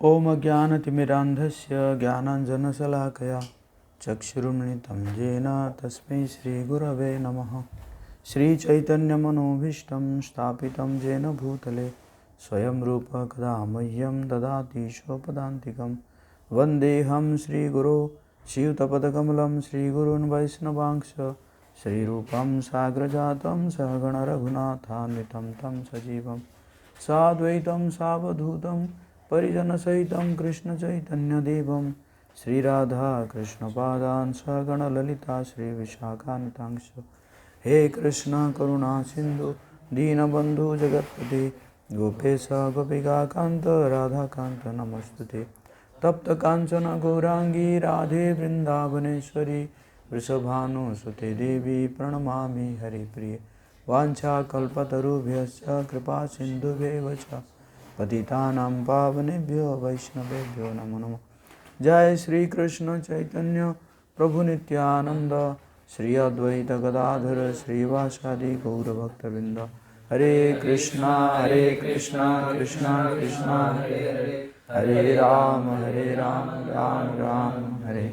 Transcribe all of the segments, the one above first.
ॐ अज्ञानतिमिरान्धस्य ज्ञानाञ्जनशलाकया चक्षुरुन्मिलितं येन तस्मै श्रीगुरवे नमः। श्रीचैतन्यमनोभीष्टं स्थापितं येन भूतले स्वयं रूपः कदा मह्यं ददाति स्वपदान्तिकं। वन्देऽहं श्रीगुरो श्रीयुतपदकमलं श्रीगुरून् वैष्णवांश श्रीरूपं साग्रजातं सहगण रघुनाथान्वितं तं सजीवं साद्वैतं सावधूतं परिजनसहितं कृष्णचैतन्यदेवं श्रीराधा कृष्णपादान् सहगण ललिता श्रीविशाखान्वितांश। हे कृष्ण करुणा सिंधु दीनबंधु जगत्पते गोपेश गोपिकाकांत राधाकांत नमस्तुते। तप्त कांचन गौरांगी राधे वृंदावनेश्वरी वृषभानुसुते देवी प्रणमामि हरिप्रिय। वाञ्छाकल्पतरुभ्यश्च कृपा सिन्धुभ्येव च पतितानां पावनेभ्यो वैष्णवेभ्यो नमो नमः। जय श्री कृष्ण चैतन्य प्रभु नित्यानंद श्री अद्वैत गदाधर श्रीवासादि गौरभक्तवृंद। हरे कृष्णा कृष्णा कृष्णा हरे हरे हरे राम राम राम हरे।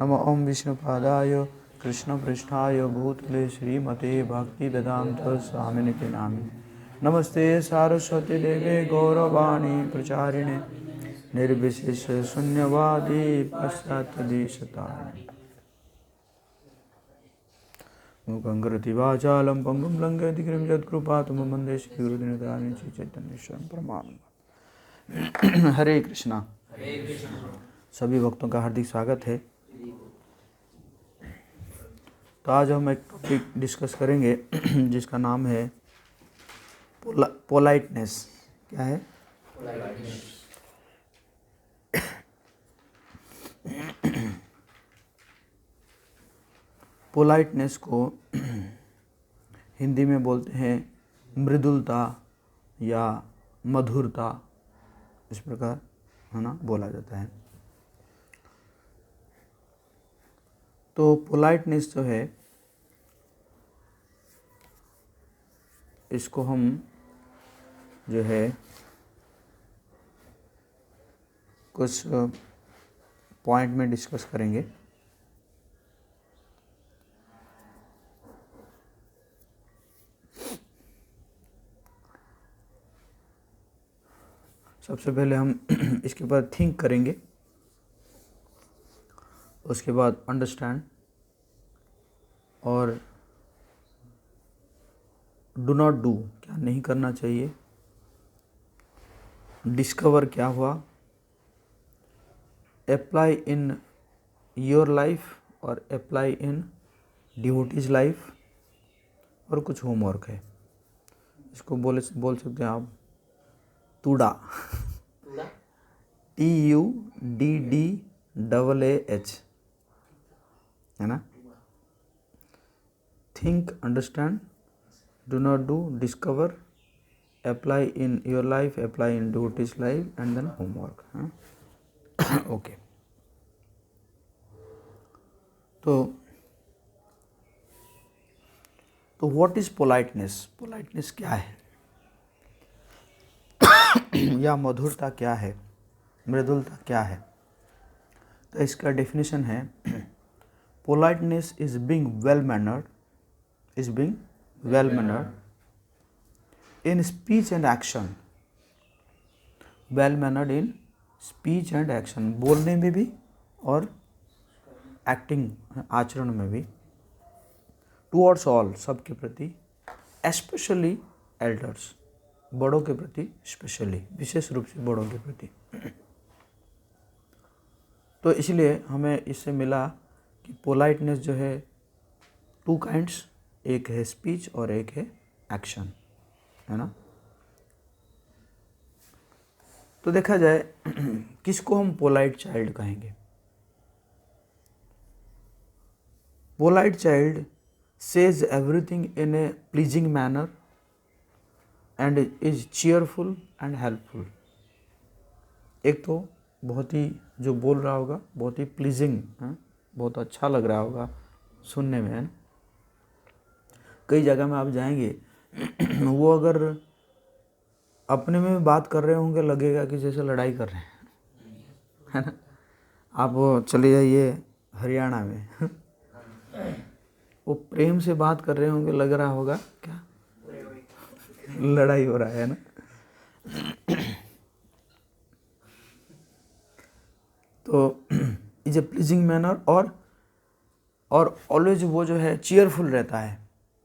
नमो ओम विष्णुपादाय कृष्णपृष्ठाय भूतले श्रीमते भक्तिवेदांत स्वामिनिति नामिने। नमस्ते सारस्वती देवे गौरवाणी प्रचारिणे निर्विशेष शून्यवादी पाश्चात्यदेशतारिणे। मूकं करोति वाचालं पङ्गुं लङ्घयति गिरिं यत्कृपातमहं वन्दे श्रीगुरुदीनदारिणि श्रीचैतन्येश्वरं परमानन्दं। हरे कृष्णा। सभी भक्तों का हार्दिक स्वागत है। तो आज हम एक टॉपिक डिस्कस करेंगे जिसका नाम है पोलाइटनेस। क्या है? पोलाइटनेस को हिंदी में बोलते हैं मृदुलता या मधुरता, इस प्रकार है ना बोला जाता है। तो पोलाइटनेस जो है इसको हम जो है कुछ पॉइंट में डिस्कस करेंगे। सबसे पहले हम इसके ऊपर थिंक करेंगे, उसके बाद अंडरस्टैंड और डू नॉट डू, क्या नहीं करना चाहिए, डिस्कवर क्या हुआ, अप्लाई इन योर लाइफ और अप्लाई इन डिवोटीज लाइफ, और कुछ होमवर्क है। इसको बोल सकते हैं आप टूडा, TUDDAAH, है ना। Think, understand, do not do, discover, apply in your life, apply in devotees life and then homework. Okay. तो व्हाट इज पोलाइटनेस? पोलाइटनेस क्या है या मधुरता क्या है, मृदुलता क्या है? तो इसका डेफिनेशन है politeness is being well mannered, in speech and action. Well mannered in speech and action, बोलने में भी और एक्टिंग, आचरण में भी। टुवर्ड्स ऑल, सबके प्रति, एस्पेशली एल्डर्स, बड़ों के प्रति, स्पेशली, विशेष रूप से बड़ों के प्रति। तो इसलिए हमें इससे मिला कि पोलाइटनेस जो है टू काइंड्स, एक है स्पीच और एक है एक्शन, है ना। तो देखा जाए किसको हम पोलाइट चाइल्ड कहेंगे? Polite child says everything in A pleasing manner and is cheerful and helpful. एक तो बहुत ही जो बोल रहा होगा बहुत ही प्लीजिंग, बहुत अच्छा लग रहा होगा सुनने में, है ना। कई जगह में आप जाएंगे वो अगर अपने में बात कर रहे होंगे लगेगा कि जैसे लड़ाई कर रहे हैं, है ना। आप वो चले जाइए हरियाणा में वो प्रेम से बात कर रहे होंगे, लग रहा होगा क्या लड़ाई हो रहा है ना। तो इज ए प्लीजिंग मैनर, और ऑलवेज वो जो है चीयरफुल रहता है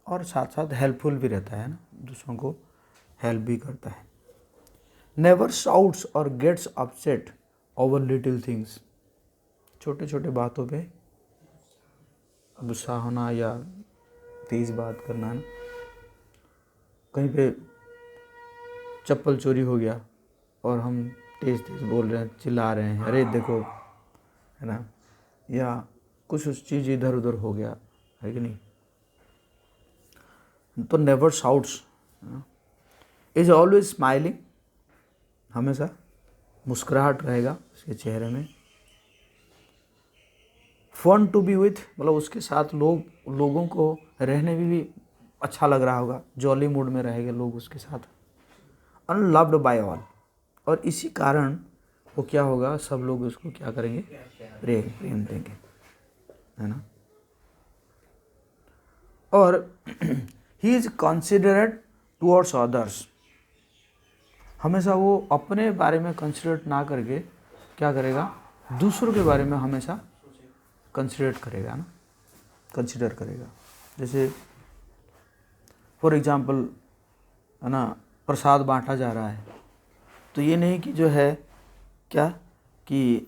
और साथ साथ हेल्पफुल भी रहता है ना, दूसरों को हेल्प भी करता है। नेवर शाउट्स और gets upset over little things, छोटे छोटे बातों पे गुस्सा होना या तेज बात करना है ना। कहीं पे चप्पल चोरी हो गया और हम तेज तेज बोल रहे हैं, चिल्ला रहे हैं, अरे देखो, है ना, या कुछ उस चीज़ इधर उधर हो गया, है कि नहीं। तो never shouts, is always smiling, हमेशा मुस्कुराहट रहेगा उसके चेहरे में। फन टू बी विथ, मतलब उसके साथ लोगों को रहने में भी अच्छा लग रहा होगा, जॉली मूड में रहेंगे लोग उसके साथ। अनलव्ड बाय ऑल, और इसी कारण वो क्या होगा, सब लोग उसको क्या करेंगे, प्रेम देंगे, है ना। और he is considerate towards others, हमेशा वो अपने बारे में कंसिडरेट ना करके क्या करेगा, दूसरों के बारे में हमेशा कंसिडरेट करेगा ना, कंसिडर करेगा। जैसे फॉर एग्जांपल, है ना, प्रसाद बांटा जा रहा है, तो ये नहीं कि जो है क्या कि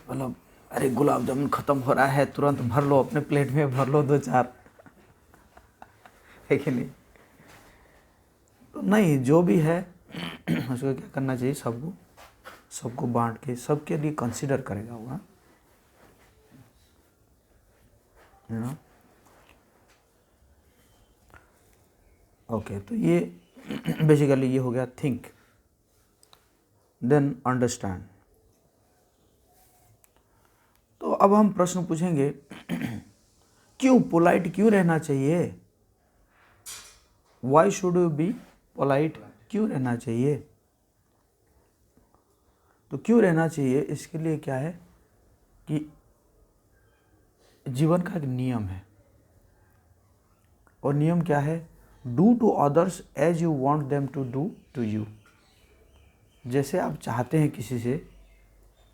मतलब अरे गुलाब जामुन ख़त्म हो रहा है, तुरंत भर लो अपने प्लेट में, भर लो 2-4 है कि नहीं। तो नहीं, जो भी है उसको क्या करना चाहिए, सबको बांट के सबके लिए कंसिडर करेगा वो, है ना। ओके, तो ये बेसिकली ये हो गया थिंक, देन अंडरस्टैंड। तो अब हम प्रश्न पूछेंगे, क्यों पोलाइट क्यों रहना चाहिए, why should you be polite, क्यों रहना चाहिए। तो क्यों रहना चाहिए, इसके लिए क्या है कि जीवन का एक नियम है, और नियम क्या है, do to others as you want them to do to you. जैसे आप चाहते हैं किसी से,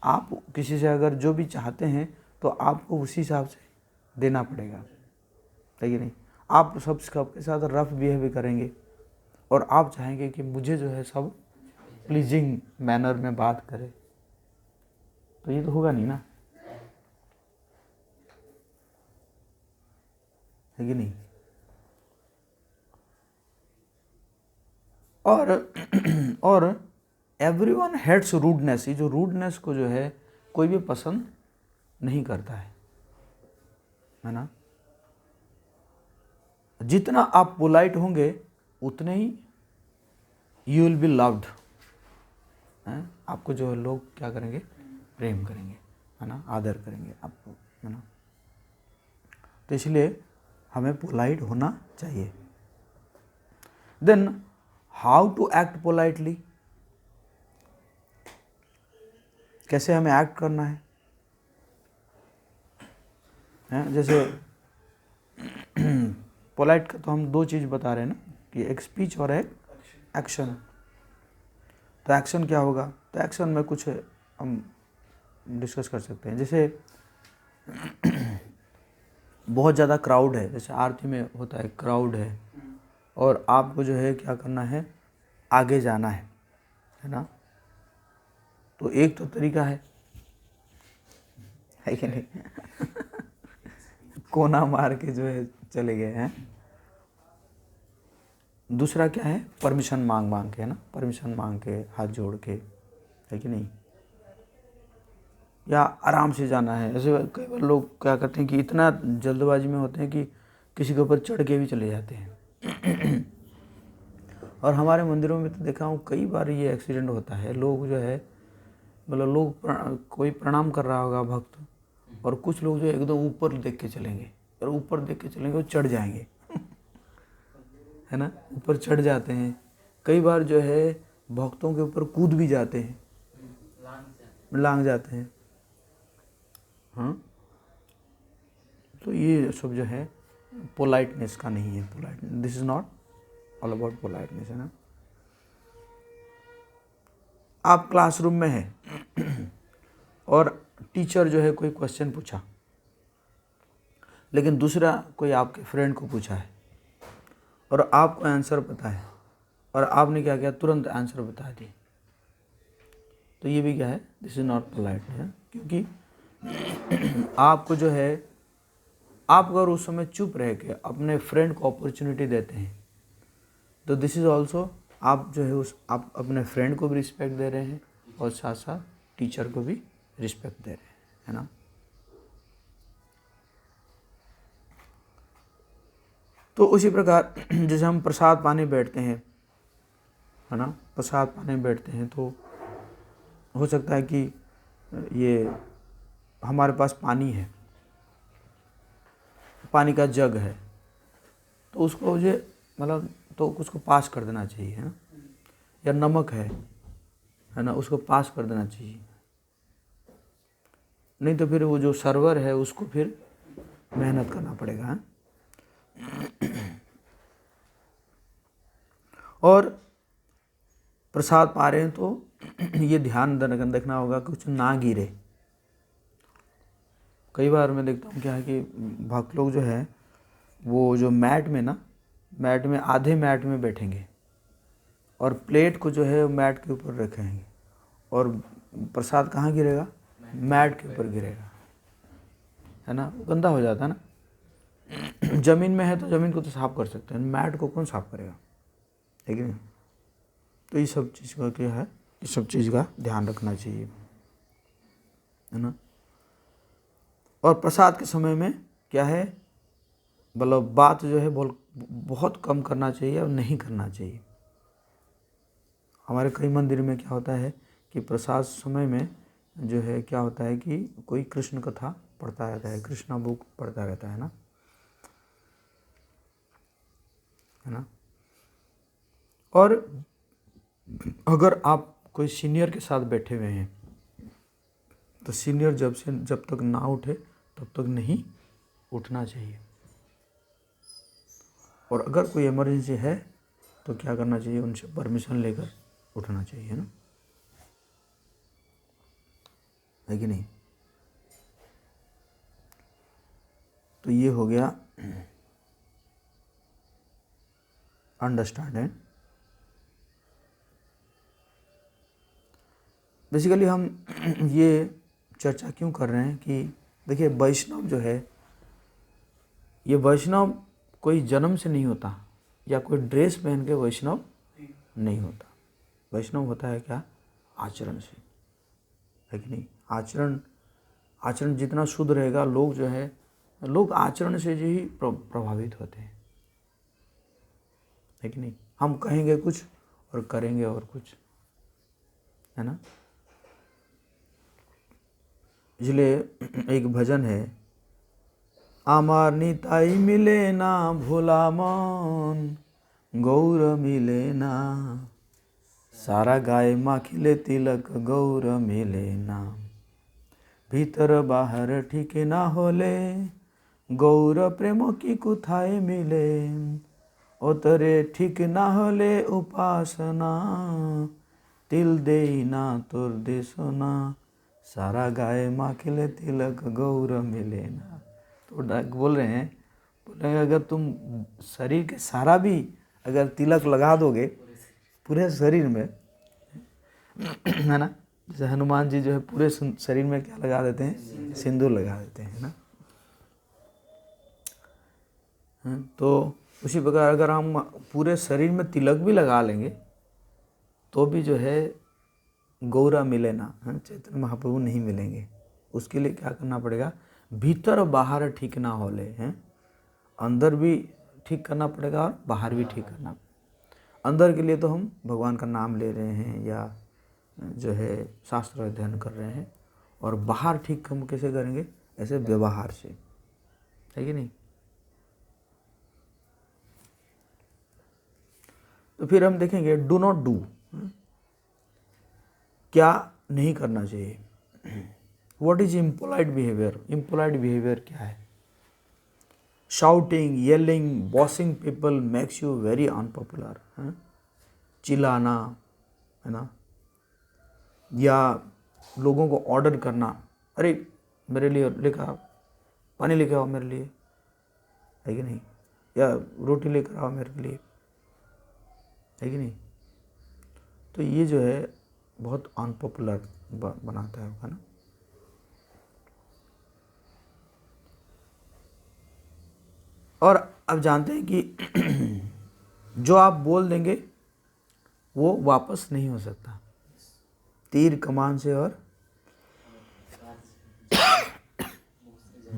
आप किसी से अगर जो भी चाहते हैं तो आपको उसी हिसाब से देना पड़ेगा, है कि नहीं। आप सबके साथ रफ बिहेव करेंगे और आप चाहेंगे कि मुझे जो है सब प्लीजिंग मैनर में बात करे, तो ये तो होगा नहीं ना, है कि नहीं। और एवरीवन हेट्स रूडनेस, ये जो रूडनेस को जो है कोई भी पसंद नहीं करता है ना। जितना आप पोलाइट होंगे उतने ही यू विल बी लव्ड, आपको जो लोग क्या करेंगे, प्रेम करेंगे, है ना, आदर करेंगे आपको, है ना। तो इसलिए हमें पोलाइट होना चाहिए। Then how to act politely, कैसे हमें एक्ट करना है, जैसे पोलाइट का तो हम 2 चीज़ बता रहे हैं ना, कि एक स्पीच और एक एक्शन। तो एक्शन क्या होगा, तो एक्शन में कुछ हम डिस्कस कर सकते हैं। जैसे बहुत ज़्यादा क्राउड है, जैसे आरती में होता है, क्राउड है और आपको जो है क्या करना है, आगे जाना है ना। तो एक तो तरीका है कि नहीं कोना मार के जो है चले गए हैं। दूसरा क्या है, परमिशन मांग के, है ना, परमिशन मांग के, हाथ जोड़ के, है कि नहीं। या आराम से जाना है, ऐसे कई बार लोग क्या करते हैं कि इतना जल्दबाजी में होते हैं कि किसी के ऊपर चढ़ के भी चले जाते हैं और हमारे मंदिरों में तो देखा हूँ कई बार ये एक्सीडेंट होता है। लोग जो है, मतलब कोई प्रणाम कर रहा होगा भक्त, और कुछ लोग जो एकदम ऊपर देख के चलेंगे, और ऊपर देख के चलेंगे वो चढ़ जाएंगे है ना, ऊपर चढ़ जाते हैं। कई बार जो है भक्तों के ऊपर कूद भी जाते हैं, लांग जाते हैं। हाँ, तो ये सब जो है पोलाइटनेस का नहीं है। Polite, this is not all about politeness, है ना। आप क्लासरूम में हैं और टीचर जो है कोई क्वेश्चन पूछा, लेकिन दूसरा कोई आपके फ्रेंड को पूछा है और आपको आंसर पता है और आपने क्या किया, तुरंत आंसर बता दिए, तो ये भी क्या है, दिस इज नॉट पोलाइट है। क्योंकि आपको जो है, आप अगर उस समय चुप रह के अपने फ्रेंड को अपॉर्चुनिटी देते हैं, तो दिस इज ऑल्सो, आप जो है आप अपने फ्रेंड को भी रिस्पेक्ट दे रहे हैं और साथ साथ टीचर को भी रिस्पेक्ट दे रहे हैं, है ना। तो उसी प्रकार जैसे हम प्रसाद पाने बैठते हैं, है ना, प्रसाद पाने बैठते हैं, तो हो सकता है कि ये हमारे पास पानी है, पानी का जग है, तो उसको मुझे मतलब तो उसको पास कर देना चाहिए, है ना। या नमक है ना, उसको पास कर देना चाहिए, नहीं तो फिर वो जो सर्वर है उसको फिर मेहनत करना पड़ेगा, है? और प्रसाद पा रहे हैं तो ये ध्यान देखना होगा कि कुछ ना गिरे। कई बार मैं देखता हूँ क्या है कि भक्त लोग जो है वो जो मैट में आधे मैट में बैठेंगे और प्लेट को जो है मैट के ऊपर रखेंगे और प्रसाद कहाँ गिरेगा, मैट के ऊपर गिरेगा, है ना। गंदा हो जाता है ना। ज़मीन में है तो ज़मीन को तो साफ कर सकते हैं, मैट को कौन साफ करेगा, है कि नहीं। तो ये सब चीज़ का क्या है, ये सब चीज़ का ध्यान रखना चाहिए, है ना। और प्रसाद के समय में क्या है, मतलब बात जो है बहुत कम करना चाहिए और नहीं करना चाहिए। हमारे कई मंदिर में क्या होता है कि प्रसाद समय में जो है क्या होता है कि कोई कृष्ण कथा पढ़ता रहता है, कृष्णा बुक पढ़ता रहता है ना, है ना। और अगर आप कोई सीनियर के साथ बैठे हुए हैं तो सीनियर जब तक ना उठे तब तक नहीं उठना चाहिए। और अगर कोई इमरजेंसी है तो क्या करना चाहिए, उनसे परमिशन लेकर उठना चाहिए, है ना, है कि नहीं। तो ये हो गया अंडरस्टैंड। बेसिकली हम ये चर्चा क्यों कर रहे हैं कि देखिए वैष्णव जो है, ये वैष्णव कोई जन्म से नहीं होता या कोई ड्रेस पहन के वैष्णव नहीं होता। वैष्णव होता है क्या, आचरण से, है कि नहीं। आचरण जितना शुद्ध रहेगा, लोग जो है लोग आचरण से जो ही प्रभावित होते हैं, है कि नहीं। हम कहेंगे कुछ और करेंगे और कुछ, है ना। इसलिए एक भजन है, आमार निताई मिले ना भोला मन, गौर मिले ना, सारा गाय माखिले तिलक गौर मिले ना, भीतर बाहर ठीक ना होले, गौर प्रेम की कुथाए मिले, ओतरे ठीक ना होले उपासना, तिल दे ना तोर दे सोना, सारा गाय माखिले तिलक गौर मिले ना। तो बोल रहे हैं, बोले अगर तुम शरीर के सारा भी अगर तिलक लगा दोगे पूरे शरीर में, है ना, जैसे हनुमान जी जो है पूरे शरीर में क्या लगा देते हैं, सिंदूर लगा देते हैं, ना। तो उसी प्रकार अगर हम पूरे शरीर में तिलक भी लगा लेंगे तो भी जो है गौरा मिले ना, चैतन्य महाप्रभु नहीं मिलेंगे। उसके लिए क्या करना पड़ेगा, भीतर और बाहर ठीक ना होले, हैं, अंदर भी ठीक करना पड़ेगा और बाहर भी ठीक करना। अंदर के लिए तो हम भगवान का नाम ले रहे हैं या जो है शास्त्र अध्ययन कर रहे हैं, और बाहर ठीक हम कैसे करेंगे, ऐसे व्यवहार से, है कि नहीं। तो फिर हम देखेंगे डू नॉट डू, क्या नहीं करना चाहिए। What is impolite behaviour? Impolite behaviour क्या है? Shouting, yelling, bossing people makes you very unpopular. चिल्लाना, है ना, या लोगों को ऑर्डर करना, अरे मेरे लिए लेकर आओ, पानी लेकर आओ मेरे लिए, है कि नहीं, या रोटी लेकर आओ मेरे लिए, है कि नहीं। तो ये जो है बहुत अनपॉपुलर बनाता है ना। और अब जानते हैं कि जो आप बोल देंगे वो वापस नहीं हो सकता। तीर कमान से और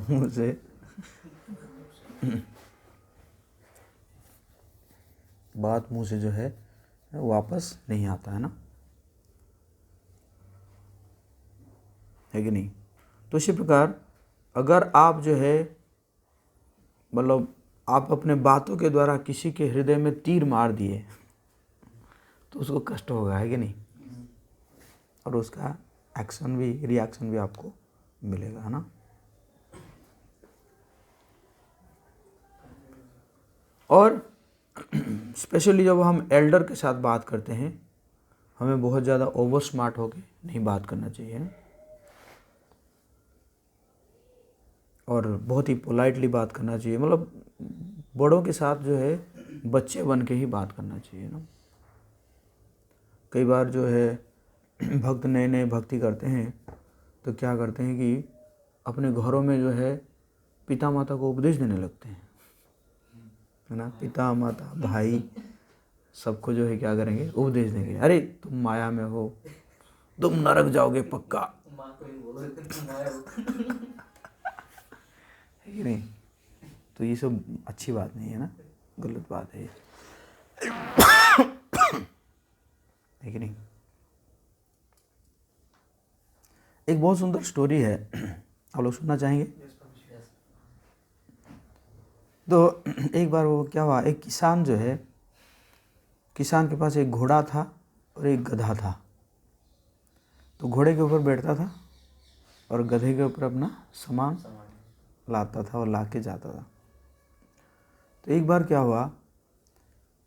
मुंह से बात मुंह से जो है वापस नहीं आता, है ना, है कि नहीं। तो इसी प्रकार अगर आप जो है मतलब आप अपने बातों के द्वारा किसी के हृदय में तीर मार दिए तो उसको कष्ट होगा, है कि नहीं, और उसका एक्शन भी, रिएक्शन भी आपको मिलेगा, है ना। और स्पेशली जब हम एल्डर के साथ बात करते हैं, हमें बहुत ज़्यादा ओवर स्मार्ट होके नहीं बात करना चाहिए, है? और बहुत ही पोलाइटली बात करना चाहिए। मतलब बड़ों के साथ जो है बच्चे बन के ही बात करना चाहिए ना। कई बार जो है भक्त नए नए भक्ति करते हैं तो क्या करते हैं कि अपने घरों में जो है पिता माता को उपदेश देने लगते हैं, है ना। पिता माता भाई सबको जो है क्या करेंगे, उपदेश देंगे, अरे तुम माया में हो, तुम नरक जाओगे पक्का, है कि नहीं। तो ये सब अच्छी बात नहीं है ना, गलत बात है, है कि नहीं। एक बहुत सुंदर स्टोरी है, आप लोग सुनना चाहेंगे? तो एक बार वो क्या हुआ, एक किसान जो है, किसान के पास एक घोड़ा था और एक गधा था। तो घोड़े के ऊपर बैठता था और गधे के ऊपर अपना सामान लाता था और ला के जाता था। तो एक बार क्या हुआ,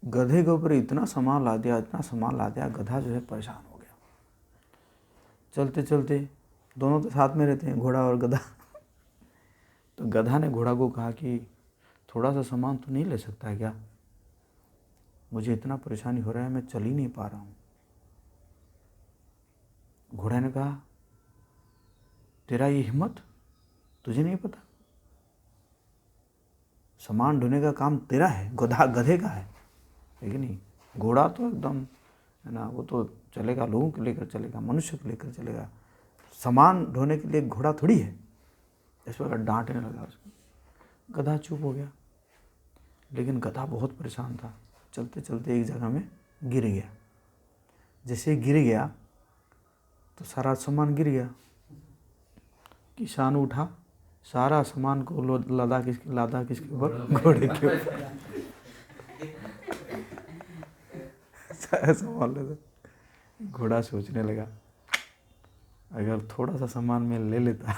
गधे के ऊपर इतना सामान ला दिया, इतना सामान ला दिया, गधा जो है परेशान हो गया। चलते चलते दोनों तो साथ में रहते हैं, घोड़ा और गधा। तो गधा ने घोड़ा को कहा कि थोड़ा सा सामान तो नहीं ले सकता है क्या, मुझे इतना परेशानी हो रहा है, मैं चल ही नहीं पा रहा हूँ। घोड़े ने कहा, तेरा ये हिम्मत, तुझे नहीं पता सामान ढोने का काम तेरा है, गधे का है कि नहीं। घोड़ा तो एकदम, है ना, वो तो चलेगा, लोगों को लेकर चलेगा, मनुष्य को लेकर चलेगा, सामान ढोने के लिए घोड़ा थोड़ी है। इस प्रकार डांटने लगा उसको। गधा चुप हो गया, लेकिन गधा बहुत परेशान था। चलते चलते एक जगह में गिर गया। जैसे गिर गया तो सारा सामान गिर गया। किसान उठा, सारा सामान को लादा किसके ऊपर, घोड़े के ऊपर। सारा सामान लादा। घोड़ा सोचने लगा, अगर थोड़ा सा सामान मैं ले लेता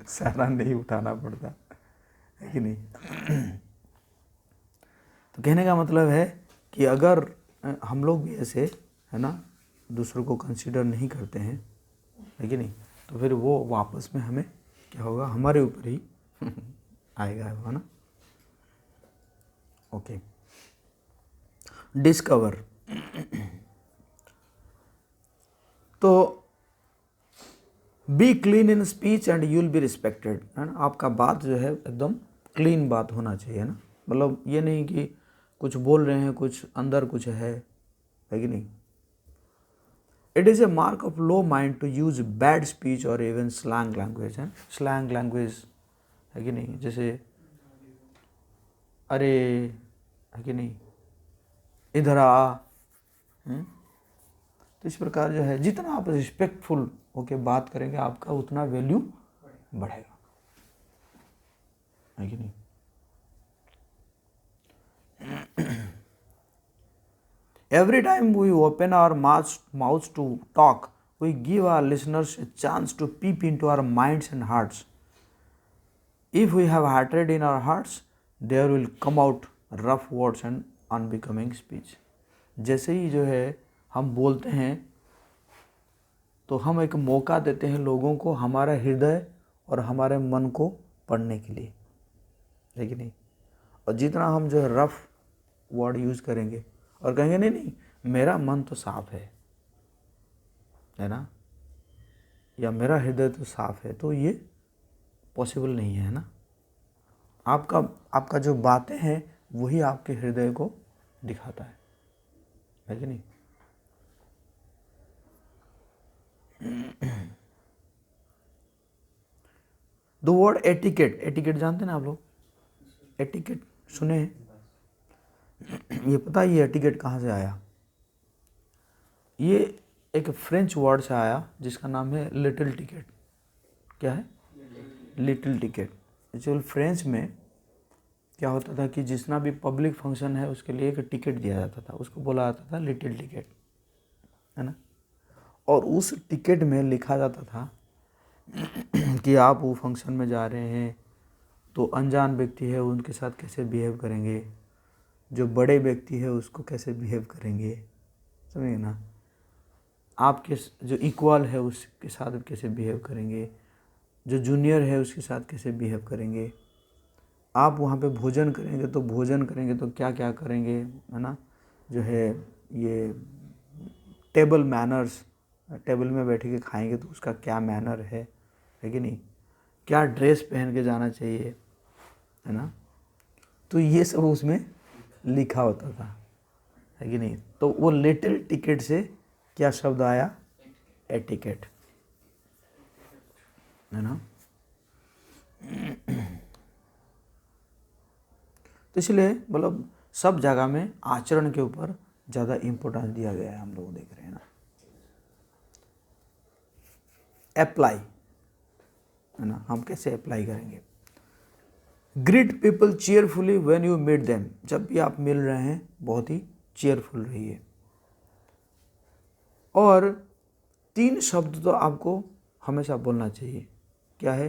सारा नहीं उठाना पड़ता, है कि नहीं। तो कहने का मतलब है कि अगर हम लोग भी ऐसे, है ना, दूसरों को कंसीडर नहीं करते हैं, है कि नहीं, तो फिर वो वापस में हमें क्या होगा, हमारे ऊपर ही आएगा, है ना। Okay, discover. तो be clean in speech and you will be respected, है ना। आपका बात जो है एकदम क्लीन बात होना चाहिए ना। मतलब ये नहीं कि कुछ बोल रहे हैं, कुछ अंदर कुछ है कि नहीं। It is a mark of low mind to use bad speech और इवन स्लैंग लैंग्वेज, है स्लैंग लैंग्वेज, है कि नहीं। जैसे अरे, है कि नहीं, इधर आ। तो इस प्रकार जो है, जितना आप रिस्पेक्टफुल होके बात करेंगे आपका उतना वैल्यू बढ़ेगा, है कि नहीं। Every time we open our mouths to talk, we give our listeners a chance to peep into our minds and hearts. If we have hatred in our hearts, there will come out rough words and unbecoming speech. जैसे ही जो है हम बोलते हैं तो हम एक मौका देते हैं लोगों को हमारा हृदय और हमारे मन को पढ़ने के लिए, है कि नहीं? और जितना हम जो है रफ वर्ड यूज़ करेंगे और कहेंगे नहीं नहीं मेरा मन तो साफ है ना, या मेरा हृदय तो साफ है, तो ये पॉसिबल नहीं है ना। आपका जो बातें हैं वही आपके हृदय को दिखाता है कि नहीं? द वर्ड एटिकेट, एटिकेट जानते हैं ना आप लोग? एटिकेट सुने हैं? ये पता है ये एटिकेट कहाँ से आया? ये एक फ्रेंच वर्ड से आया जिसका नाम है लिटिल टिकेट। क्या है? Little ticket. एक्चुअल फ्रेंच में क्या होता था कि जितना भी पब्लिक फंक्शन है उसके लिए एक टिकट दिया जाता था, उसको बोला जाता था लिटिल टिकेट, है ना। और उस टिकट में लिखा जाता था कि आप वो फंक्शन में जा रहे हैं तो अनजान व्यक्ति है उनके साथ कैसे बिहेव करेंगे, जो बड़े व्यक्ति है उसको कैसे बिहेव करेंगे, समझिए ना। आपके जो इक्वल है उसके साथ कैसे बिहेव करेंगे, जो जूनियर है उसके साथ कैसे बिहेव करेंगे। आप वहाँ पे भोजन करेंगे तो क्या क्या करेंगे, है ना। जो है ये टेबल मैनर्स, टेबल में बैठ के खाएंगे तो उसका क्या मैनर है कि नहीं, क्या ड्रेस पहन के जाना चाहिए, है ना। तो ये सब उसमें लिखा होता था, है कि नहीं। तो वो लिटिल टिकेट से क्या शब्द आया? एटिकेट, है ना। तो इसलिए मतलब सब जगह में आचरण के ऊपर ज़्यादा इम्पोर्टेंस दिया गया है, हम लोग देख रहे हैं ना। अप्लाई, है ना, हम कैसे अप्लाई करेंगे? Greet people cheerfully when you meet them, जब भी आप मिल रहे हैं बहुत ही चीयरफुल रहिए। और 3 शब्द तो आपको हमेशा बोलना चाहिए। क्या है?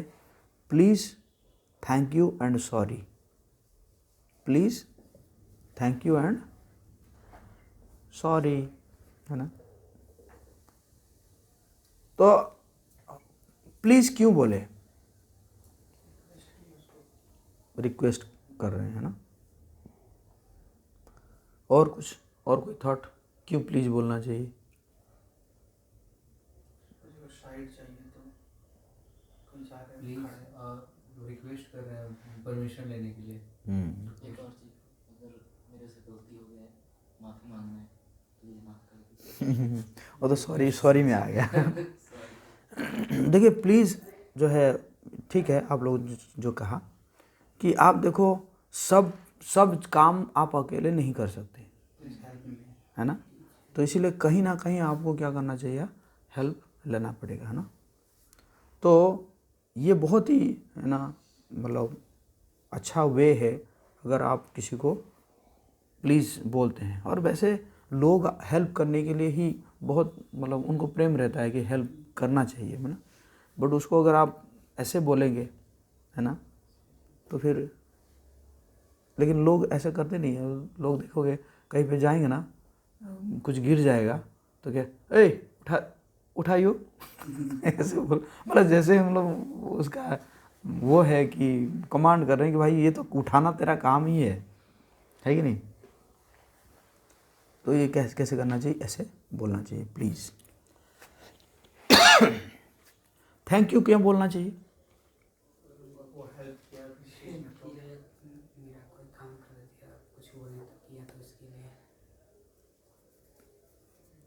Please, thank you and sorry. Please, thank you and sorry, है ना। तो प्लीज़ क्यों बोले? रिक्वेस्ट कर रहे हैं ना। और कुछ, और कोई थॉट क्यों प्लीज़ बोलना चाहिए? रिक्वेस्ट कर रहे हैं परमिशन लेने के लिए। एक और चीज, अगर मेरे से गलती हो गया है, माफी मांगना है, प्लीज माफ कर दीजिए। वो तो सॉरी में आ गया। देखिए प्लीज़ जो है ठीक है, आप लोग जो कहा कि आप देखो सब काम आप अकेले नहीं कर सकते, है ना। तो इसीलिए कहीं ना कहीं आपको क्या करना चाहिए? हेल्प लेना पड़ेगा, है ना। तो ये बहुत ही, है ना, मतलब अच्छा वे है अगर आप किसी को प्लीज़ बोलते हैं। और वैसे लोग हेल्प करने के लिए ही बहुत, मतलब उनको प्रेम रहता है कि हेल्प करना चाहिए, है ना। बट उसको अगर आप ऐसे बोलेंगे, है ना, तो फिर, लेकिन लोग ऐसे करते नहीं है। लोग देखोगे कहीं पे जाएंगे ना, कुछ गिर जाएगा तो क्या, ए उठाइयो ऐसे बोल, मतलब जैसे हम लोग उसका वो है कि कमांड कर रहे हैं कि भाई ये तो उठाना तेरा काम ही है कि नहीं। तो ये कैसे करना चाहिए? ऐसे बोलना चाहिए प्लीज़। थैंक यू क्यों बोलना चाहिए?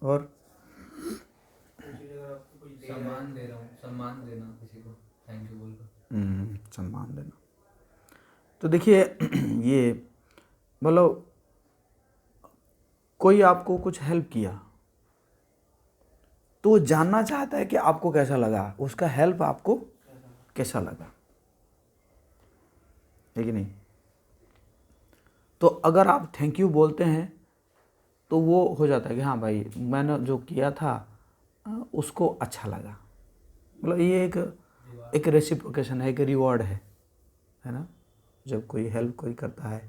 और सम्मान दे रहा हूँ, सम्मान देना किसी को थैंक यू बोलकर, सम्मान देना। तो देखिए ये मतलब कोई आपको कुछ हेल्प किया तो वो जानना चाहता है कि आपको कैसा लगा, उसका हेल्प आपको कैसा लगा, है कि नहीं। तो अगर आप थैंक यू बोलते हैं तो वो हो जाता है कि हाँ भाई मैंने जो किया था उसको अच्छा लगा। मतलब ये एक रेसिप्रोकेशन है, एक रिवॉर्ड है ना। जब कोई हेल्प कोई करता है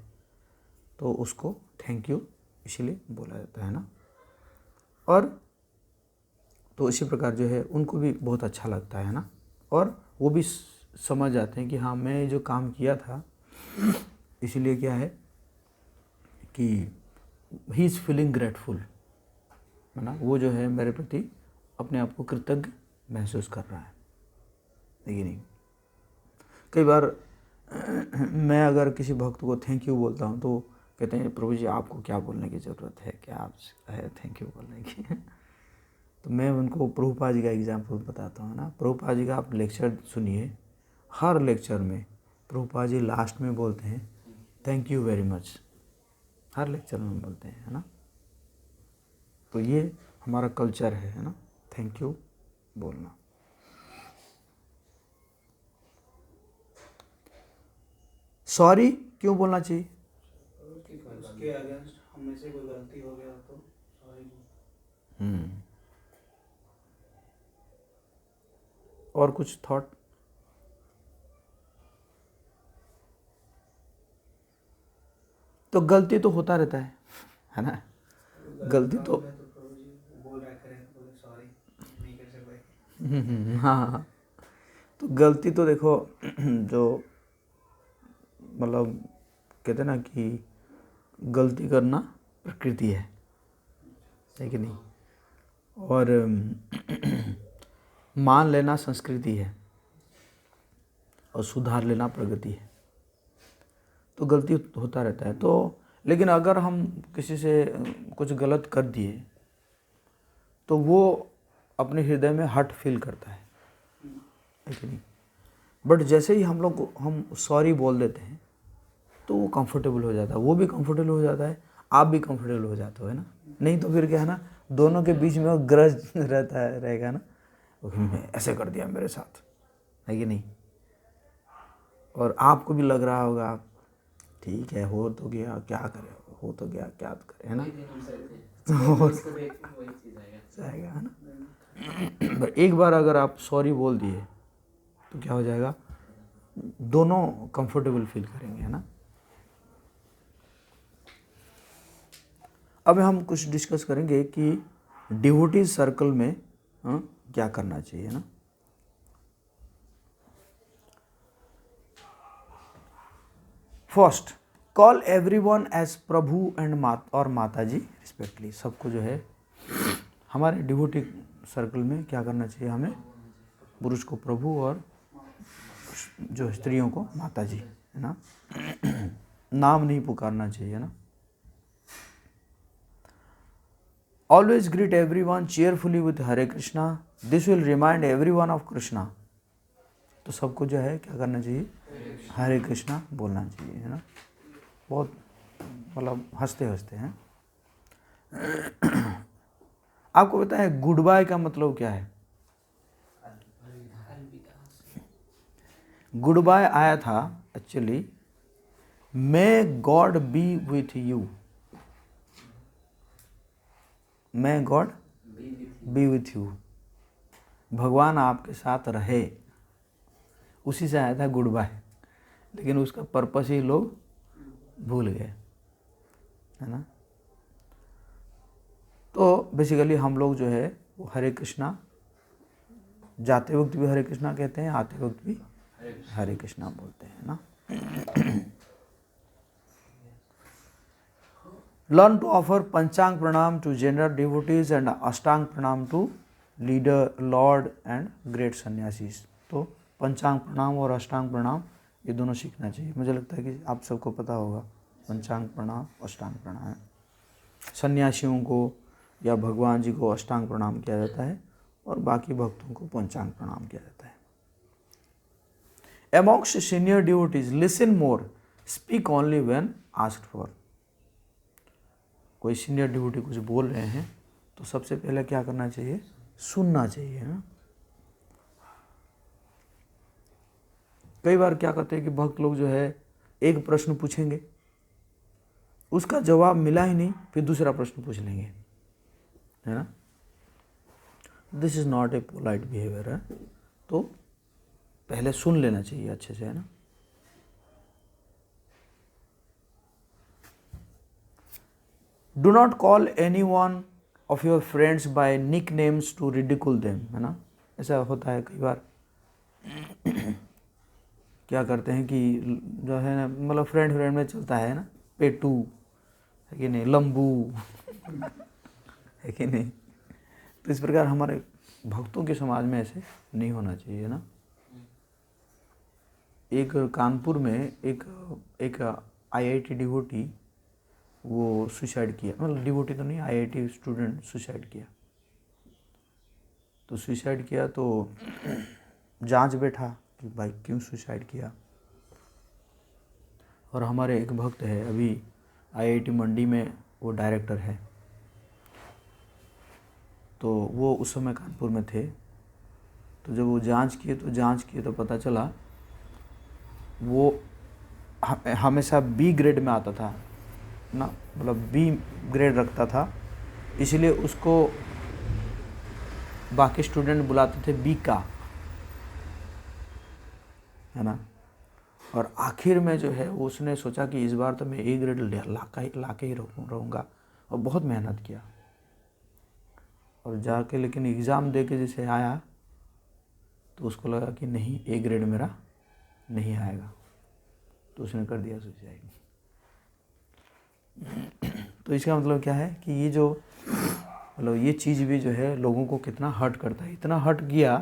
तो उसको थैंक यू इसीलिए बोला जाता है ना। और तो इसी प्रकार जो है उनको भी बहुत अच्छा लगता है ना, और वो भी समझ जाते हैं कि हाँ मैं जो काम किया था, इसीलिए क्या है कि ही इज़ फीलिंग ग्रेटफुल है ना। वो जो है मेरे प्रति अपने आप को कृतज्ञ महसूस कर रहा है कि नहीं। कई बार मैं अगर किसी भक्त को थैंक यू बोलता हूँ तो कहते हैं प्रभु जी आपको क्या बोलने की ज़रूरत है, क्या आप है थैंक यू बोलने की। तो मैं उनको प्रभुपाद जी का एग्जाम्पल बताता हूँ ना। प्रभुपाद जी का आप लेक्चर सुनिए, हर लेक्चर में प्रभुपाद जी लास्ट में बोलते हैं thank you very much, her lecture में बोलते हैं है ना। तो ये हमारा कल्चर है ना, थैंक यू बोलना। सॉरी क्यों बोलना चाहिए? उसके अगेंस्ट हम में से कोई गलती हो गया तो सॉरी। और कुछ थॉट? तो गलती तो होता रहता है ना। गलती तो प्रभु जी बोल रहा करें तो बोले सॉरी नहीं कर सकते। हाँ, तो गलती तो देखो जो मतलब कहते हैं ना कि गलती करना प्रकृति है कि नहीं, और मान लेना संस्कृति है, और सुधार लेना प्रगति है। तो गलती होता रहता है। तो लेकिन अगर हम किसी से कुछ गलत कर दिए तो वो अपने हृदय में हर्ट फील करता है कि नहीं। बट जैसे ही हम सॉरी बोल देते हैं तो वो कंफर्टेबल हो जाता है, वो भी कंफर्टेबल हो जाता है, आप भी कंफर्टेबल हो जाते हो है ना। नहीं तो फिर क्या है ना, दोनों के बीच में वो ग्रज रहता है रहेगा ना, ऐसे कर दिया मेरे साथ है कि नहीं। और आपको भी लग रहा होगा ठीक है हो तो गया क्या करे, हो तो गया क्या करे है ना। जाएगा है ना। एक बार अगर आप सॉरी बोल दिए तो क्या हो जाएगा, दोनों कंफर्टेबल फील करेंगे है ना। अब हम कुछ डिस्कस करेंगे कि डिवोटी सर्कल में क्या करना चाहिए ना। First, call everyone as Prabhu and Mata ji respectively. सबको जो है हमारे डिवोटी सर्कल में क्या करना चाहिए, हमें पुरुष को प्रभु और जो स्त्रियों को माता जी है ना। नाम नहीं पुकारना चाहिए ना। Always greet everyone cheerfully with Hare Krishna, this will remind everyone of Krishna. तो सबको जो है क्या करना चाहिए, हरे कृष्णा बोलना चाहिए है ना। बहुत मतलब हंसते हंसते हैं। आपको पता है गुड बाय का मतलब क्या है? गुड बाय आया था actually may God B with you, may God B with you, भगवान आपके साथ रहे, उसी से आया था गुड बाय। लेकिन उसका पर्पस ही लोग भूल गए है ना। तो बेसिकली हम लोग जो है वो हरे कृष्णा जाते वक्त भी हरे कृष्णा कहते हैं, आते वक्त भी हरे कृष्णा बोलते हैं ना। लर्न टू ऑफर पंचांग प्रणाम to general devotees and ashtanga pranam to leader lord and great sannyasis. तो पंचांग प्रणाम और अष्टांग प्रणाम ये दोनों सीखना चाहिए। मुझे लगता है कि आप सबको पता होगा पंचांग प्रणाम अष्टांग प्रणाम। सन्यासियों को या भगवान जी को अष्टांग प्रणाम किया जाता है और बाकी भक्तों को पंचांग प्रणाम किया जाता है। Amongst senior devotees, listen more, speak only when asked for. कोई सीनियर डिवोटी कुछ बोल रहे हैं तो सबसे पहले क्या करना चाहिए, सुनना चाहिए ना। कई बार क्या करते हैं कि भक्त लोग जो है एक प्रश्न पूछेंगे, उसका जवाब मिला ही नहीं, फिर दूसरा प्रश्न पूछ लेंगे है ना। This is not a polite behaviour है। तो पहले सुन लेना चाहिए अच्छे से, है ना। Do not call any one of your friends by nick names to ridicule them, है ना। ऐसा होता है कई बार, क्या करते हैं कि जो है ना, मतलब फ्रेंड में चलता है ना, पेटू है कि नहीं, लंबू है कि नहीं। तो इस प्रकार हमारे भक्तों के समाज में ऐसे नहीं होना चाहिए ना। एक कानपुर में एक आईआईटी डिवोटी वो सुसाइड किया, मतलब डिवोटी तो नहीं, आईआईटी स्टूडेंट सुसाइड किया। तो सुसाइड किया तो जांच बैठा कि भाई क्यों सुसाइड किया। और हमारे एक भक्त है अभी आईआईटी मंडी में, वो डायरेक्टर है। तो वो उस समय कानपुर में थे। तो जब वो जांच किए तो पता चला वो हमेशा बी ग्रेड में आता था ना, मतलब बी ग्रेड रखता था, इसलिए उसको बाकी स्टूडेंट बुलाते थे बी का, है ना। और आखिर में जो है उसने सोचा कि इस बार तो मैं ए ग्रेड ला के ही रहूँगा, और बहुत मेहनत किया। और जाके लेकिन एग्ज़ाम दे के जैसे आया तो उसको लगा कि नहीं, ए ग्रेड मेरा नहीं आएगा, तो उसने कर दिया सुसाइड। तो इसका मतलब क्या है कि ये जो मतलब ये चीज़ भी जो है लोगों को कितना हर्ट करता है, इतना हर्ट किया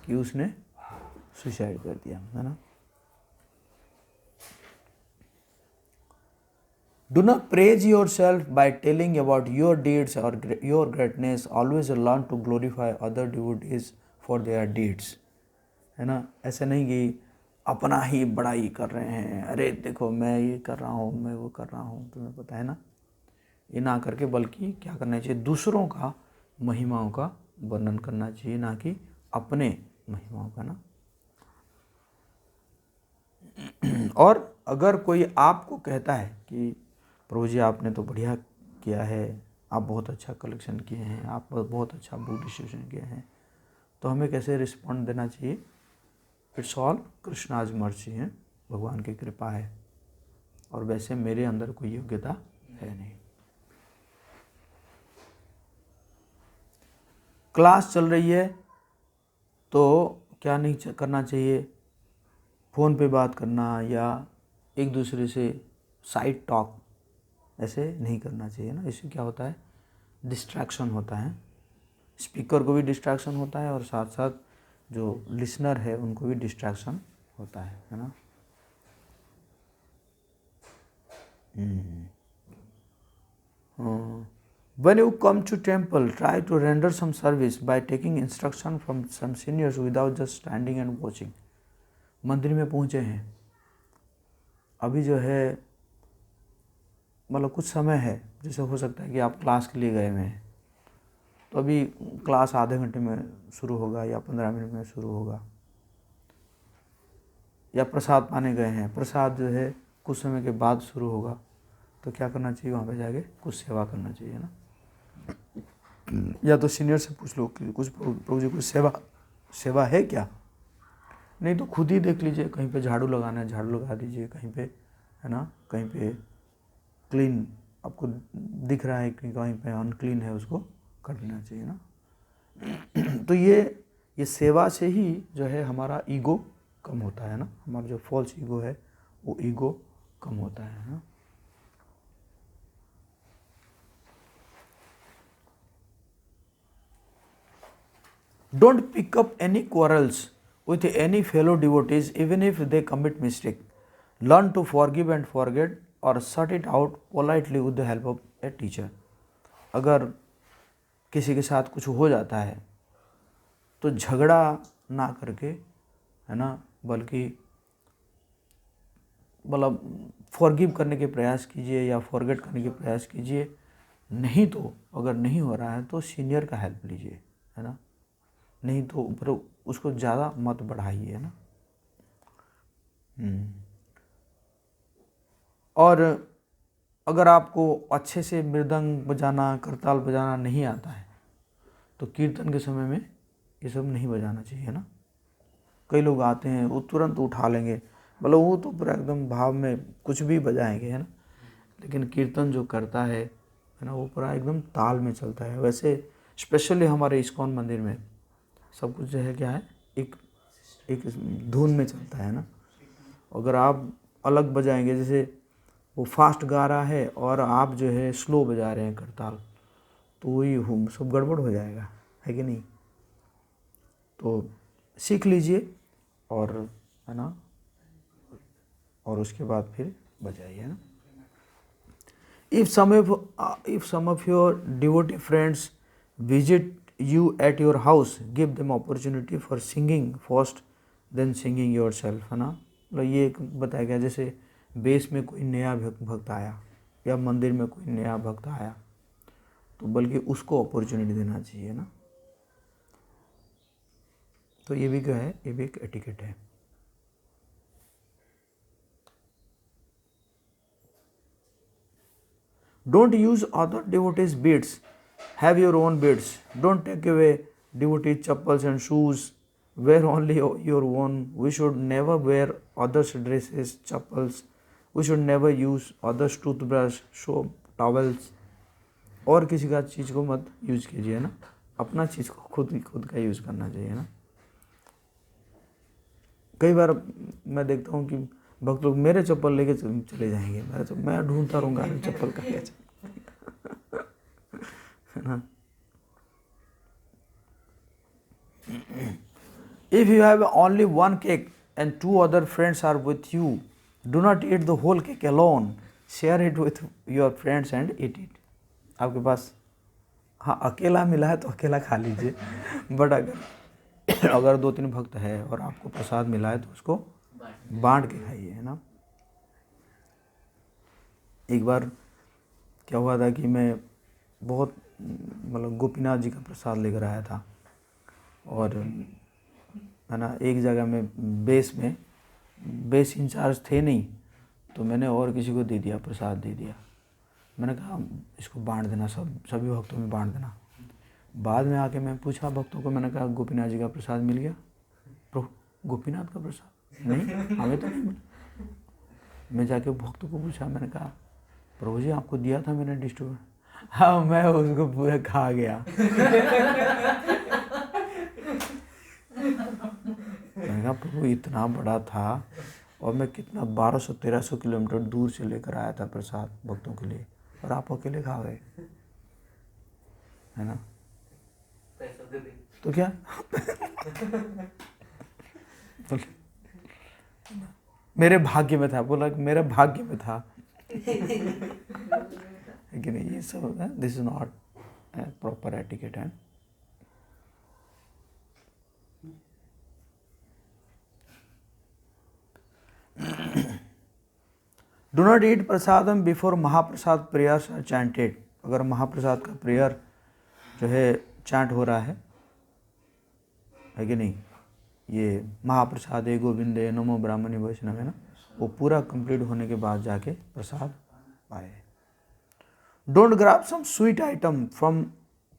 कि उसने सुसाइड कर दिया, है ना। Do not praise yourself by telling about your deeds or your greatness. Always learn to glorify other devotees for their deeds. है ना। ऐसा नहीं कि अपना ही बड़ाई कर रहे हैं, अरे देखो मैं ये कर रहा हूँ, मैं वो कर रहा हूँ, तुम्हें पता है ना। ये ना करके बल्कि क्या करना चाहिए, दूसरों का महिमाओं का वर्णन करना चाहिए, ना कि अपने महिमाओं का ना। और अगर कोई आपको कहता है कि प्रभु जी आपने तो बढ़िया किया है, आप बहुत अच्छा कलेक्शन किए हैं, आप बहुत अच्छा बुक डिस्ट्रीब्यूशन किए हैं, तो हमें कैसे रिस्पॉन्ड देना चाहिए, इट्स ऑल कृष्णाज मर्जी है, भगवान की कृपा है, और वैसे मेरे अंदर कोई योग्यता है नहीं। क्लास चल रही है तो क्या नहीं करना चाहिए, फ़ोन पे बात करना या एक दूसरे से साइड टॉक ऐसे नहीं करना चाहिए ना। इससे क्या होता है, डिस्ट्रैक्शन होता है, स्पीकर को भी डिस्ट्रैक्शन होता है और साथ साथ जो लिसनर है उनको भी डिस्ट्रैक्शन होता है ना। When you come to temple, try to render some service by taking instruction from some seniors without just standing and watching. मंदिर में पहुँचे हैं, अभी जो है मतलब कुछ समय है, जैसे हो सकता है कि आप क्लास के लिए गए हुए हैं, तो अभी क्लास आधे घंटे में शुरू होगा या 15 मिनट में शुरू होगा, या प्रसाद पाने गए हैं, प्रसाद जो है कुछ समय के बाद शुरू होगा, तो क्या करना चाहिए, वहाँ पे जाके कुछ सेवा करना चाहिए ना। या तो सीनियर से पूछ लो कि कुछ प्रभु जी कुछ सेवा है क्या, नहीं तो खुद ही देख लीजिए, कहीं पे झाड़ू लगाना है झाड़ू लगा दीजिए, कहीं पे है ना, कहीं पे क्लीन आपको दिख रहा है कि कहीं पे अनक्लीन है, उसको कर देना चाहिए ना। तो ये सेवा से ही जो है हमारा ईगो कम होता है ना, हमारा जो फॉल्स ईगो है वो ईगो कम होता है ना। Don't pick up any quarrels with any fellow devotees even if they commit mistake. Learn to forgive and forget or sort it out politely with the help of a teacher. अगर किसी के साथ कुछ हो जाता है तो झगड़ा ना करके, है ना, बल्कि मतलब फॉरगिव करने के प्रयास कीजिए या फॉरगेट करने के प्रयास कीजिए। नहीं तो अगर नहीं हो रहा है तो सीनियर का हेल्प लीजिए, है ना, नहीं तो उसको ज़्यादा मत बढ़ाइए, है ना। और अगर आपको अच्छे से मृदंग बजाना, करताल बजाना नहीं आता है तो कीर्तन के समय में ये सब नहीं बजाना चाहिए ना। कई लोग आते हैं वो तुरंत उठा लेंगे, मतलब वो तो पूरा एकदम भाव में कुछ भी बजाएंगे, है ना। लेकिन कीर्तन जो करता है ना, वो पूरा एकदम ताल में चलता है। वैसे स्पेशली हमारे इस्कॉन मंदिर में सब कुछ जो है क्या है, एक एक धुन में चलता है ना। अगर आप अलग बजाएंगे, जैसे वो फास्ट गा रहा है और आप जो है स्लो बजा रहे हैं करताल, तो वही सब गड़बड़ हो जाएगा, है कि नहीं। तो सीख लीजिए और, है ना, और उसके बाद फिर बजाइए ना। If some of your devotee friends visit you at your house, give them opportunity for singing first, then singing yourself, है ना। मतलब ये एक बताया गया, जैसे बेस में कोई नया भक्त आया या मंदिर में कोई नया भक्त आया, तो बल्कि उसको अपॉर्चुनिटी देना चाहिए ना। तो ये भी क्या है, ये भी एक एटिकेट है। Don't use other devotees' beads. Have your own beads. Don't take away devotees' chappals and shoes. Wear only your own. We should never wear others' dresses, chappals. We should never use others' toothbrush, soap, towels. और किसी का चीज़ को मत use कीजिए ना, अपना चीज़ को खुद का यूज़ करना चाहिए ना। कई बार मैं देखता हूँ कि भक्त लोग मेरे चप्पल लेके चले जाएंगे, मैं ढूंढता रहूँगा अरे चप्पल का क्या है ना। If you have only one cake and two other friends are with you, do not eat the whole cake alone. Share it with your friends and eat it. आपके पास हाँ अकेला मिला है तो अकेला खा लीजिए, बट अगर 2-3 भक्त है और आपको प्रसाद मिला है तो उसको बांट के खाइए, है ना। एक बार क्या हुआ था कि मैं बहुत मतलब गोपीनाथ जी का प्रसाद लेकर आया था, और है ना एक जगह में बेस इंचार्ज थे नहीं, तो मैंने और किसी को दे दिया, प्रसाद दे दिया। मैंने कहा इसको बांट देना, सभी भक्तों में बांट देना। बाद में आके मैं पूछा भक्तों को, मैंने कहा गोपीनाथ जी का प्रसाद मिल गया? प्रभु गोपीनाथ का प्रसाद नहीं, हमें तो नहीं मिला। मैं जाके भक्तों को पूछा, मैंने कहा प्रभु जी आपको दिया था मैंने डिस्ट्रीब्यूट। हाँ मैं उसको पूरा खा गया। मैंने कहा प्रभु इतना बड़ा था और मैं कितना 1200-1300 किलोमीटर दूर से लेकर आया था प्रसाद भक्तों के लिए, और आप अकेले खा गए, है ना। तो क्या मेरे भाग्य में था, बोला कि मेरे भाग्य में था। लेकिन ये सब this is not proper etiquette है। Do not eat prasadam before mahaprasad prayers are chanted. अगर महाप्रसाद का प्रेयर जो है चैंट हो रहा है कि नहीं, ये महाप्रसादे गोविंदे नमो ब्राह्मणी वैष्णव है ना, वो पूरा कंप्लीट होने के बाद जाके प्रसाद पाए। Don't grab some sweet item from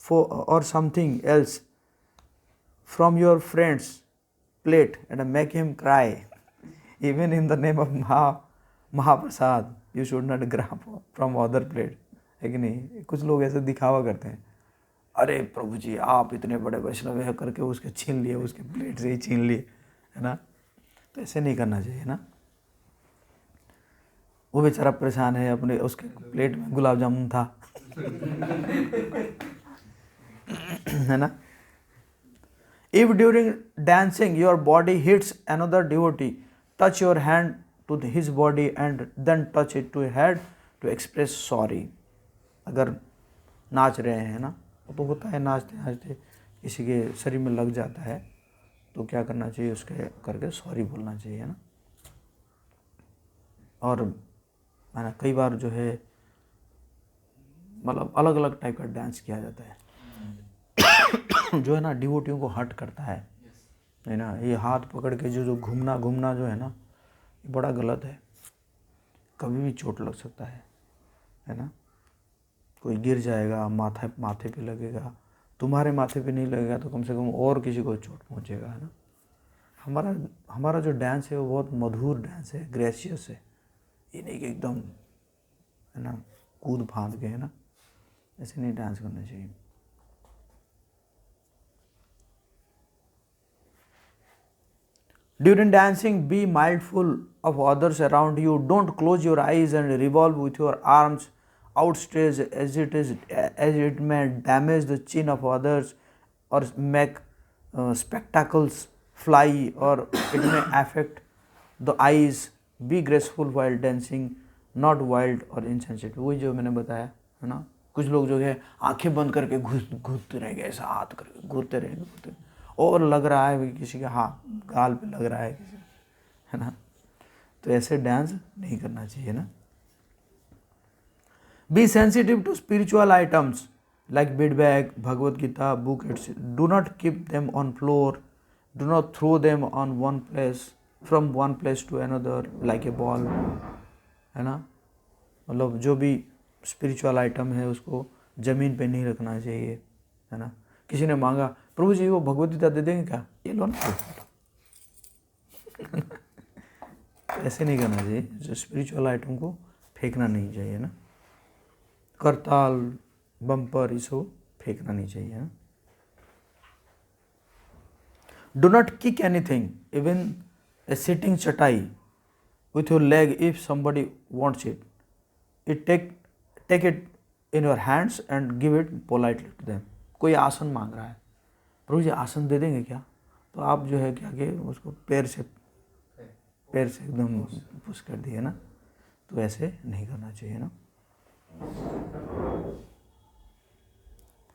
और something else from your friend's plate and make him cry even in the name of mahaprasad. You should not grab from other plate, है कि नहीं। कुछ लोग ऐसे दिखावा करते हैं, अरे प्रभु जी आप इतने बड़े वैष्णव है करके उसके छीन लिए, उसके प्लेट से ही छीन लिए, है ना। तो ऐसे नहीं करना चाहिए ना। वो बेचारा परेशान है, अपने उसके प्लेट में गुलाब जामुन था, है ना। If during dancing your body hits another devotee, touch your hand to his body and then touch it to head to express sorry. अगर नाच रहे हैं ना, तो होता है नाचते नाचते किसी के शरीर में लग जाता है, तो क्या करना चाहिए, उसके करके सॉरी बोलना चाहिए, है ना। और है ना कई बार जो है मतलब अलग अलग टाइप का डांस किया जाता है जो है ना डिवोटियों को हर्ट करता है ना। ये हाथ पकड़ के जो घूमना जो है ना, ये बड़ा गलत है, कभी भी चोट लग सकता है ना। कोई गिर जाएगा, माथे पे लगेगा, तुम्हारे माथे पे नहीं लगेगा तो कम से कम और किसी को चोट पहुंचेगा, है ना। हमारा जो डांस है वो बहुत मधुर डांस है, ग्रेसियस है, ये नहीं कि एकदम, है ना, कूद फांद के, है ना, ऐसे नहीं डांस करना चाहिए। During dancing, be mindful of others around you. Don't close your eyes and revolve with your arms outstretched, as it may damage the chin of others or make spectacles fly, or it may affect the eyes. Be graceful while dancing, not wild or insensitive. वही जो मैंने बताया, है ना। कुछ लोग जो है आंखें बंद करके घूरते रहेंगे, ऐसा हाथ करके घूरते रहेंगे, और लग रहा है किसी के हाथ गाल पे लग रहा है किसी, है ना। तो ऐसे डांस नहीं करना चाहिए ना। Be sensitive to spiritual items like bead bag, Bhagavad Gita, book etcetera. Do not keep them on floor. Do not throw them on one place from one place to another like a ball, है ना। मतलब जो भी spiritual item है उसको ज़मीन पे नहीं रखना चाहिए, है ना। किसी ने मांगा, प्रभु जी वो भगवत गीता दे देंगे क्या, ये लो ना। ऐसे नहीं करना चाहिए, जो स्पिरिचुअल आइटम को फेंकना नहीं चाहिए ना। करताल, बम्पर, इसको फेंकना नहीं चाहिए ना। Do not kick anything, even a sitting चटाई, with your leg if somebody wants it. Take it in your hands and give it politely to them. कोई आसन मांग रहा है, प्रभु जी आसन दे देंगे क्या, तो आप जो है क्या कि उसको पैर से एकदम पुश कर दिए ना। तो ऐसे नहीं करना चाहिए ना,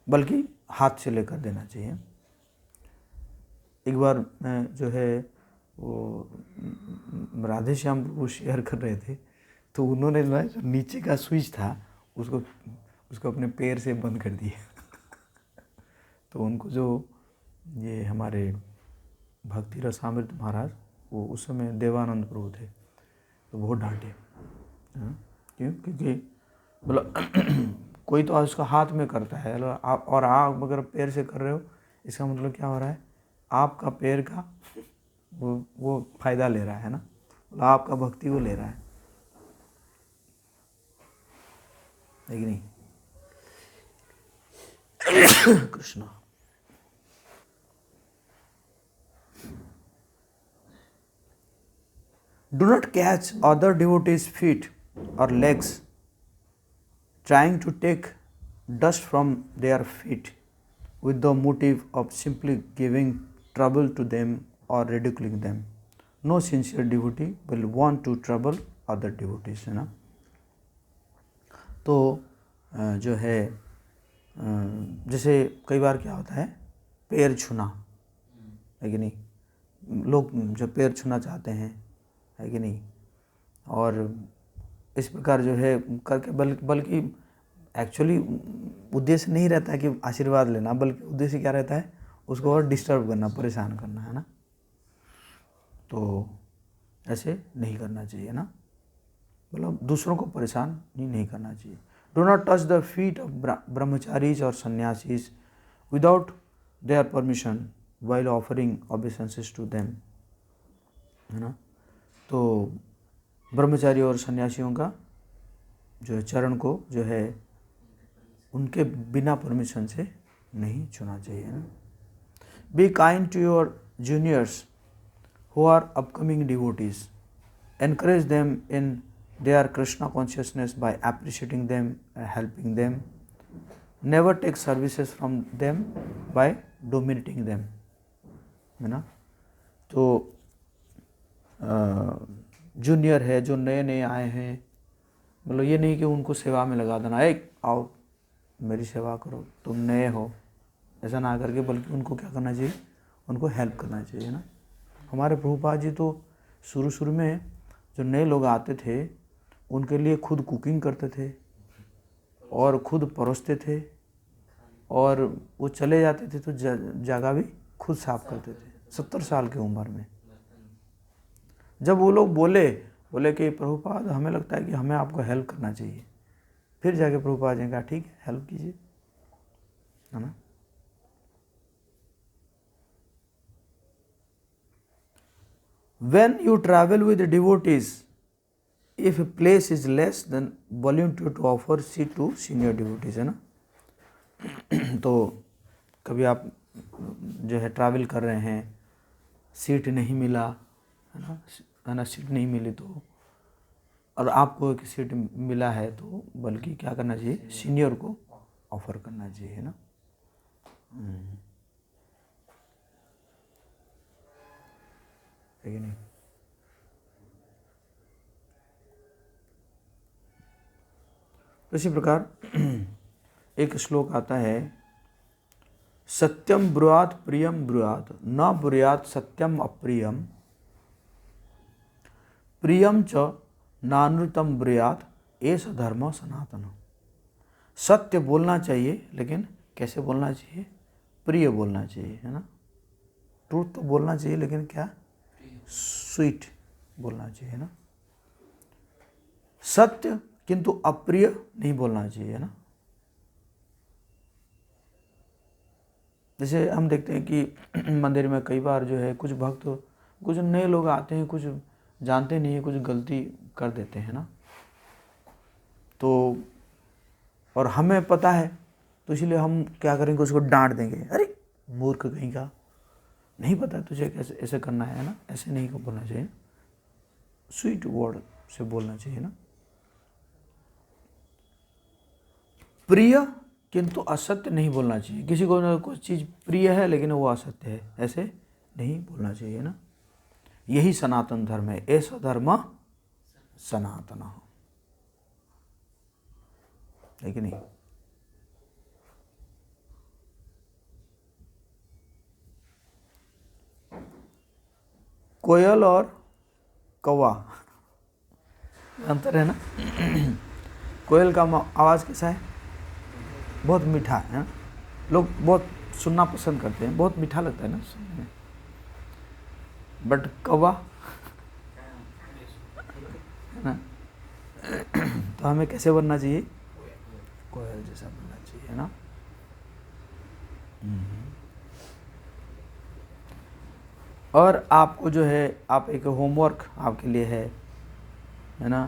बल्कि हाथ से लेकर देना चाहिए। एक बार मैं जो है वो राधे श्याम प्रभु शेयर कर रहे थे, तो उन्होंने जो नीचे का स्विच था उसको अपने पैर से बंद कर दिया। तो उनको जो ये हमारे भक्ति रसामृत महाराज, वो उस समय देवानंद प्रभु थे, तो बहुत डांटे। क्यों? क्योंकि मतलब कोई तो उसका हाथ में करता है, और आप अगर पैर से कर रहे हो, इसका मतलब क्या हो रहा है, आपका पैर का वो फायदा ले रहा है ना, मतलब आपका भक्ति वो ले रहा है कि नहीं। Krishna. Do not catch other devotees' feet or legs, trying to take dust from their feet with the motive of simply giving trouble to them or ridiculing them. No sincere devotee will want to trouble other devotees, है ना। तो जो है जैसे कई बार क्या होता है, पैर छूना, है कि नहीं, लोग जो पैर छूना चाहते हैं, है कि नहीं, और इस प्रकार जो है करके बल्कि एक्चुअली उद्देश्य नहीं रहता है कि आशीर्वाद लेना, बल्कि उद्देश्य क्या रहता है, उसको और डिस्टर्ब करना, परेशान करना, है ना। तो ऐसे नहीं करना चाहिए ना, मतलब दूसरों को परेशान नहीं करना चाहिए। Do not touch the feet of brahmacharis और sannyasis without their permission while offering obeisances to them, है ना। तो ब्रह्मचारी और सन्यासियों का जो है चरण को जो है उनके बिना परमिशन से नहीं छूना चाहिए ना। Be kind to your juniors who are upcoming devotees. Encourage them in their Krishna consciousness by appreciating them and helping them. Never take services from them by dominating them, है ना। तो जूनियर है जो नए नए आए हैं, मतलब ये नहीं कि उनको सेवा में लगा देना, एक आओ मेरी सेवा करो, तुम नए हो, ऐसा ना करके, बल्कि उनको क्या करना चाहिए, उनको हेल्प करना चाहिए ना। हमारे प्रभुपाद जी तो शुरू में जो नए लोग आते थे उनके लिए खुद कुकिंग करते थे और खुद परोसते थे, और वो चले जाते थे तो जगह भी खुद साफ करते थे 70 साल की उम्र में। जब वो लोग बोले कि प्रभुपाद हमें लगता है कि हमें आपको हेल्प करना चाहिए, फिर जाके प्रभुपाद जी ने कहा ठीक है हेल्प कीजिए, है ना। When you travel with devotees, if a place is less, then volunteer to offer seat to senior devotees, है ना. तो कभी आप जो है ट्रैवल कर रहे हैं, सीट नहीं मिला, है ना, सीट नहीं मिली तो, और आपको एक सीट मिला है तो बल्कि क्या करना चाहिए, सीनियर को ऑफर करना चाहिए, है ना. है कि नहीं. तो इसी प्रकार एक श्लोक आता है, सत्यम ब्रुयात प्रियम ब्रुयात न ब्रुयात सत्यम अप्रियम प्रियम च नानृतम ब्रुयात एष धर्म सनातन. सत्य बोलना चाहिए, लेकिन कैसे बोलना चाहिए, प्रिय बोलना चाहिए, है ना. ट्रूथ तो बोलना चाहिए, लेकिन क्या, स्वीट बोलना चाहिए, है ना. सत्य किंतु अप्रिय नहीं बोलना चाहिए, है ना. जैसे हम देखते हैं कि मंदिर में कई बार जो है कुछ भक्त, कुछ नए लोग आते हैं, कुछ जानते नहीं है, कुछ गलती कर देते हैं ना. तो और हमें पता है, तो इसलिए हम क्या करेंगे, उसको डांट देंगे, अरे मूर्ख कहीं का, नहीं पता तुझे कैसे ऐसे करना है ना, ऐसे नहीं बोलना चाहिए. स्वीट वर्ड से बोलना चाहिए ना. प्रिय किंतु असत्य नहीं बोलना चाहिए. किसी को ना कुछ चीज़ प्रिय है लेकिन वो असत्य है, ऐसे नहीं बोलना चाहिए ना. यही सनातन धर्म है. ऐसा धर्म सनातन हो, है कि नहीं. कोयल और कौवा अंतर है ना. कोयल का आवाज़ कैसा है, बहुत मीठा है ना. लोग बहुत सुनना पसंद करते हैं, बहुत मीठा लगता है ना सुनने में. बट कौवा है ना, तो हमें कैसे बनना चाहिए, कोयल जैसा बनना चाहिए, है ना. और आपको जो है, आप एक होमवर्क आपके लिए है ना,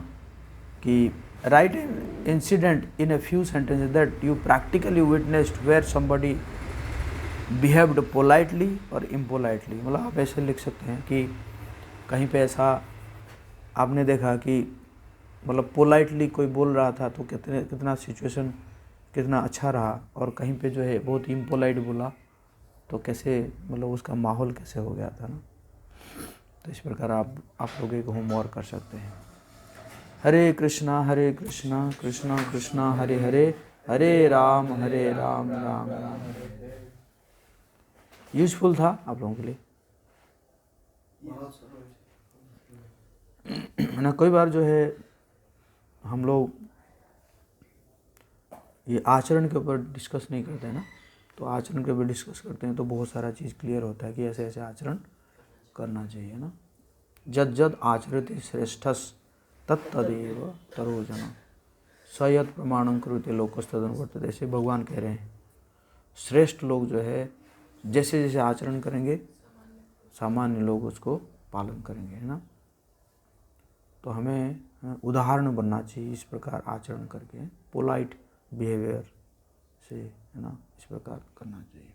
कि write an incident in a few sentences that you practically witnessed where somebody behaved politely or impolitely. मतलब आप ऐसे लिख सकते हैं कि कहीं पे ऐसा आपने देखा कि मतलब पोलाइटली कोई बोल रहा था तो कितना सिचुएशन कितना अच्छा रहा, और कहीं पे जो है बहुत इम्पोलाइट बोला तो कैसे मतलब उसका माहौल कैसे हो गया था ना. तो इस प्रकार आप लोग एक होमवर्क कर सकते हैं. हरे कृष्णा कृष्णा कृष्णा हरे हरे, हरे राम राम राम हरे. यूजफुल था आप लोगों के लिए ना. कई बार जो है हम लोग ये आचरण के ऊपर डिस्कस नहीं करते हैं ना, तो आचरण के ऊपर डिस्कस करते हैं तो बहुत सारा चीज़ क्लियर होता है कि ऐसे ऐसे आचरण करना चाहिए ना. जद जद आचरते श्रेष्ठस तत्तदेव तरोजना सयत प्रमाणं कुरुते लोकस्तदनुवर्तते. ऐसे भगवान कह रहे हैं, श्रेष्ठ लोग जो है जैसे जैसे आचरण करेंगे, सामान्य लोग उसको पालन करेंगे, है ना. तो हमें उदाहरण बनना चाहिए इस प्रकार आचरण करके, पोलाइट बिहेवियर से, है ना, इस प्रकार करना चाहिए.